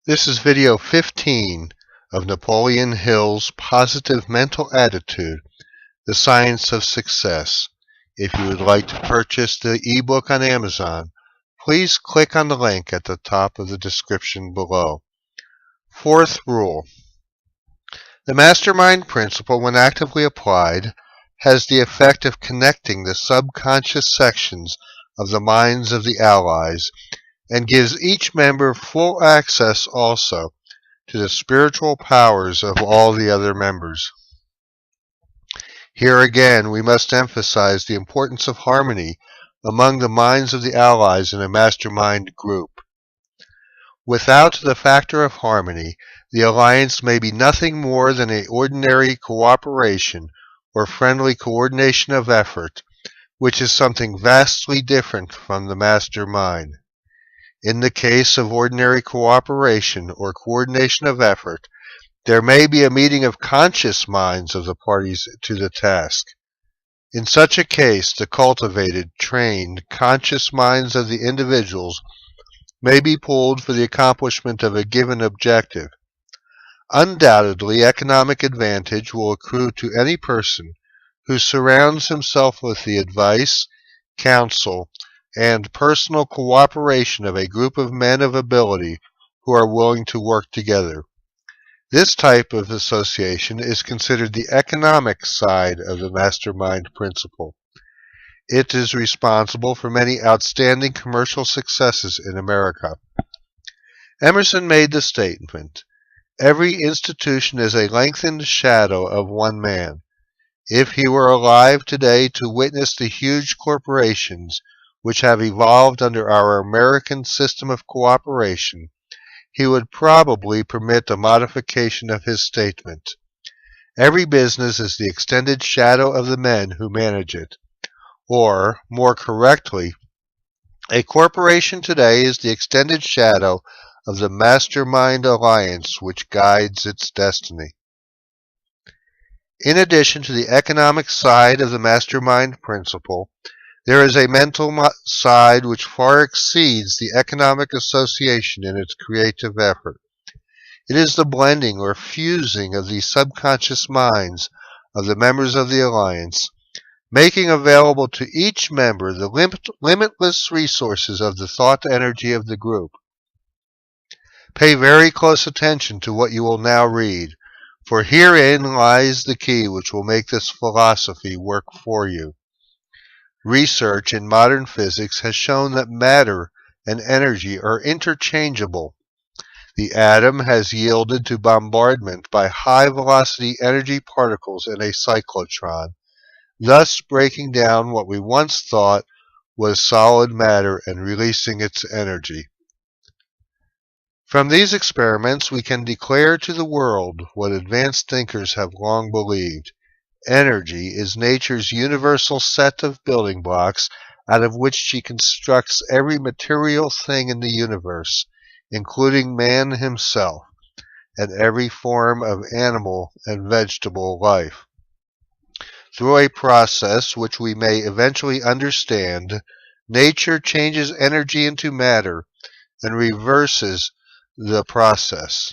This is video 15 of Napoleon Hill's Positive Mental Attitude, The Science of Success. If you would like to purchase the ebook on Amazon, please click on the link at the top of the description below. Fourth rule. The mastermind principle, when actively applied, has the effect of connecting the subconscious sections of the minds of the allies and gives each member full access also to the spiritual powers of all the other members. Here again, we must emphasize the importance of harmony among the minds of the allies in a mastermind group. Without the factor of harmony, the alliance may be nothing more than an ordinary cooperation or friendly coordination of effort, which is something vastly different from the mastermind. In the case of ordinary cooperation or coordination of effort, there may be a meeting of conscious minds of the parties to the task. In such a case, the cultivated, trained, conscious minds of the individuals may be pulled for the accomplishment of a given objective. Undoubtedly, economic advantage will accrue to any person who surrounds himself with the advice, counsel, and personal cooperation of a group of men of ability who are willing to work together. This type of association is considered the economic side of the mastermind principle. It is responsible for many outstanding commercial successes in America. Emerson made the statement, "Every institution is a lengthened shadow of one man." If he were alive today to witness the huge corporations which have evolved under our American system of cooperation, he would probably permit a modification of his statement. Every business is the extended shadow of the men who manage it. Or, more correctly, a corporation today is the extended shadow of the mastermind alliance which guides its destiny. In addition to the economic side of the mastermind principle, there is a mental side which far exceeds the economic association in its creative effort. It is the blending or fusing of the subconscious minds of the members of the alliance, making available to each member the limitless resources of the thought energy of the group. Pay very close attention to what you will now read, for herein lies the key which will make this philosophy work for you. Research in modern physics has shown that matter and energy are interchangeable. The atom has yielded to bombardment by high-velocity energy particles in a cyclotron, thus breaking down what we once thought was solid matter and releasing its energy. From these experiments, we can declare to the world what advanced thinkers have long believed. Energy is nature's universal set of building blocks out of which she constructs every material thing in the universe, including man himself, and every form of animal and vegetable life. Through a process which we may eventually understand, nature changes energy into matter and reverses the process.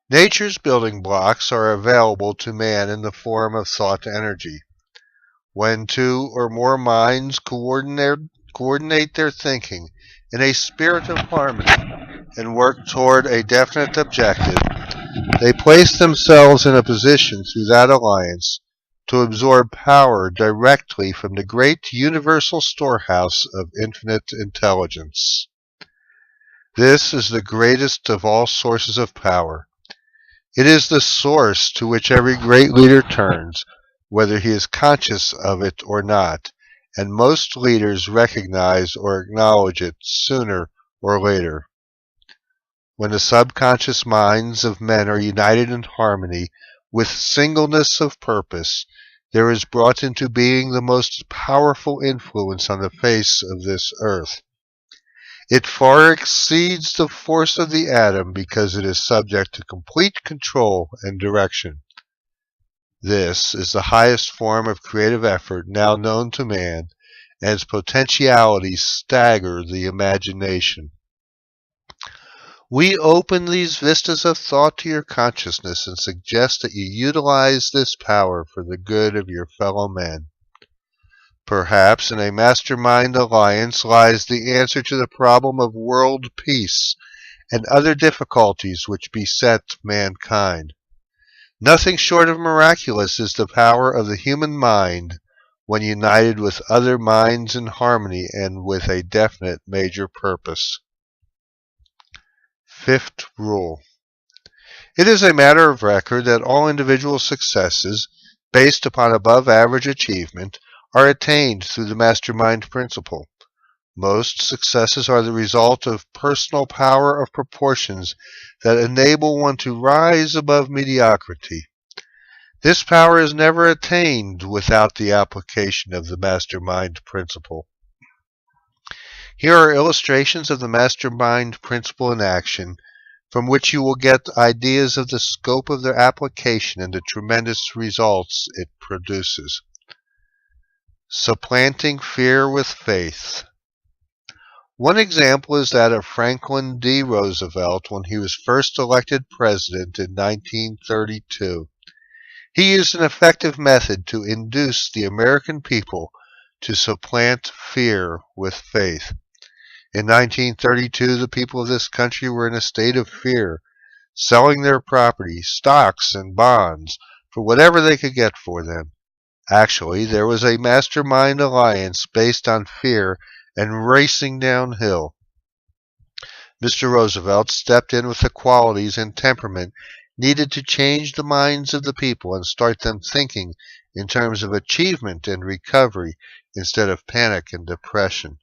Nature's building blocks are available to man in the form of thought energy. When two or more minds coordinate their thinking in a spirit of harmony and work toward a definite objective, they place themselves in a position through that alliance to absorb power directly from the great universal storehouse of infinite intelligence. This is the greatest of all sources of power. It is the source to which every great leader turns, whether he is conscious of it or not, and most leaders recognize or acknowledge it sooner or later. When the subconscious minds of men are united in harmony with singleness of purpose, there is brought into being the most powerful influence on the face of this earth. It far exceeds the force of the atom because it is subject to complete control and direction. This is the highest form of creative effort now known to man, and its potentialities stagger the imagination. We open these vistas of thought to your consciousness and suggest that you utilize this power for the good of your fellow men. Perhaps in a mastermind alliance lies the answer to the problem of world peace and other difficulties which beset mankind. Nothing short of miraculous is the power of the human mind when united with other minds in harmony and with a definite major purpose. Fifth rule. It is a matter of record that all individual successes, based upon above-average achievement, are attained through the mastermind principle. Most successes are the result of personal power of proportions that enable one to rise above mediocrity. This power is never attained without the application of the mastermind principle. Here are illustrations of the mastermind principle in action, from which you will get ideas of the scope of their application and the tremendous results it produces. Supplanting fear with faith. One example is that of Franklin D. Roosevelt when he was first elected president in 1932. He used an effective method to induce the American people to supplant fear with faith. In 1932, the people of this country were in a state of fear, selling their property, stocks, and bonds for whatever they could get for them. Actually, there was a mastermind alliance based on fear and racing downhill. Mr. Roosevelt stepped in with the qualities and temperament needed to change the minds of the people and start them thinking in terms of achievement and recovery instead of panic and depression.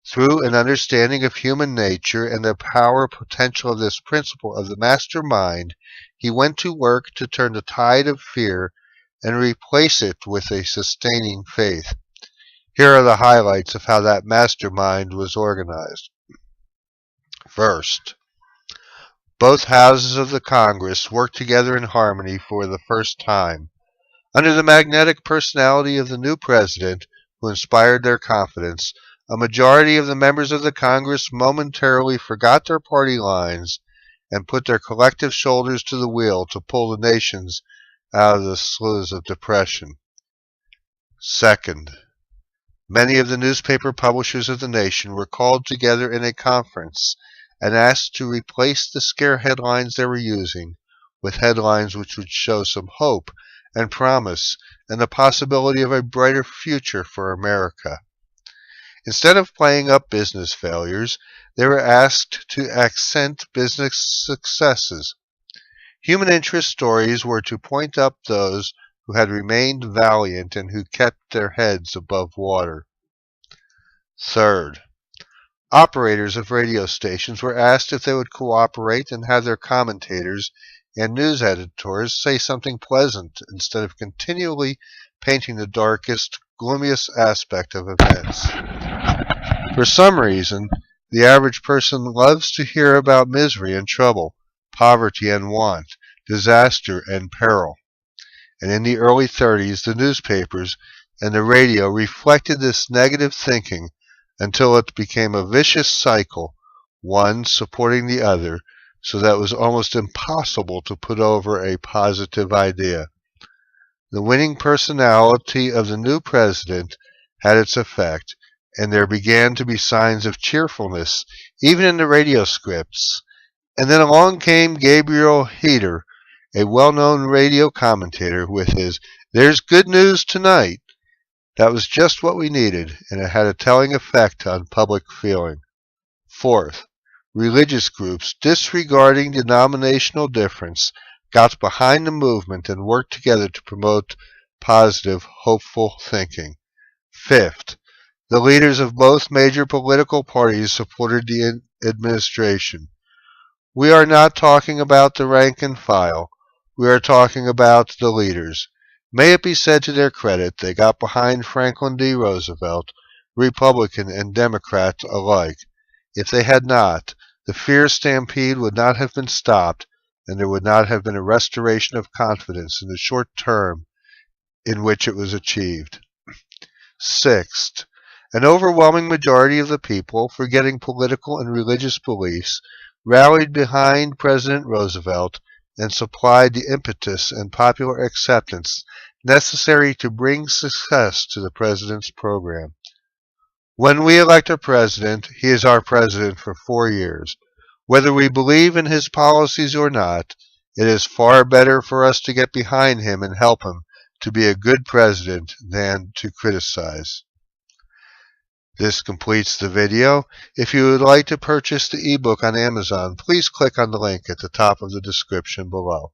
Through an understanding of human nature and the power potential of this principle of the master mind, he went to work to turn the tide of fear and replace it with a sustaining faith. Here are the highlights of how that mastermind was organized. First, both houses of the Congress worked together in harmony for the first time. Under the magnetic personality of the new president, who inspired their confidence, a majority of the members of the Congress momentarily forgot their party lines and put their collective shoulders to the wheel to pull the nations out of the sloughs of depression. Second, many of the newspaper publishers of the nation were called together in a conference and asked to replace the scare headlines they were using with headlines which would show some hope and promise and the possibility of a brighter future for America. Instead of playing up business failures, they were asked to accent business successes. Human interest stories were to point up those who had remained valiant and who kept their heads above water. Third, operators of radio stations were asked if they would cooperate and have their commentators and news editors say something pleasant instead of continually painting the darkest, gloomiest aspect of events. For some reason, the average person loves to hear about misery and trouble, poverty and want, disaster and peril. And in the early 30s, the newspapers and the radio reflected this negative thinking until it became a vicious cycle, one supporting the other, so that it was almost impossible to put over a positive idea. The winning personality of the new president had its effect, and there began to be signs of cheerfulness, even in the radio scripts. And then along came Gabriel Heder, a well-known radio commentator, with his "There's good news tonight." That was just what we needed, and it had a telling effect on public feeling. Fourth, religious groups, disregarding denominational difference, got behind the movement and worked together to promote positive, hopeful thinking. Fifth, the leaders of both major political parties supported the administration. We are not talking about the rank and file. We are talking about the leaders. May it be said to their credit, they got behind Franklin D. Roosevelt, Republican and Democrat alike. If they had not, the fear stampede would not have been stopped, and there would not have been a restoration of confidence in the short term in which it was achieved. Sixth, an overwhelming majority of the people, forgetting political and religious beliefs, rallied behind President Roosevelt, and supplied the impetus and popular acceptance necessary to bring success to the president's program. When we elect a president, he is our president for 4 years. Whether we believe in his policies or not, it is far better for us to get behind him and help him to be a good president than to criticize. This completes the video. If you would like to purchase the ebook on Amazon, please click on the link at the top of the description below.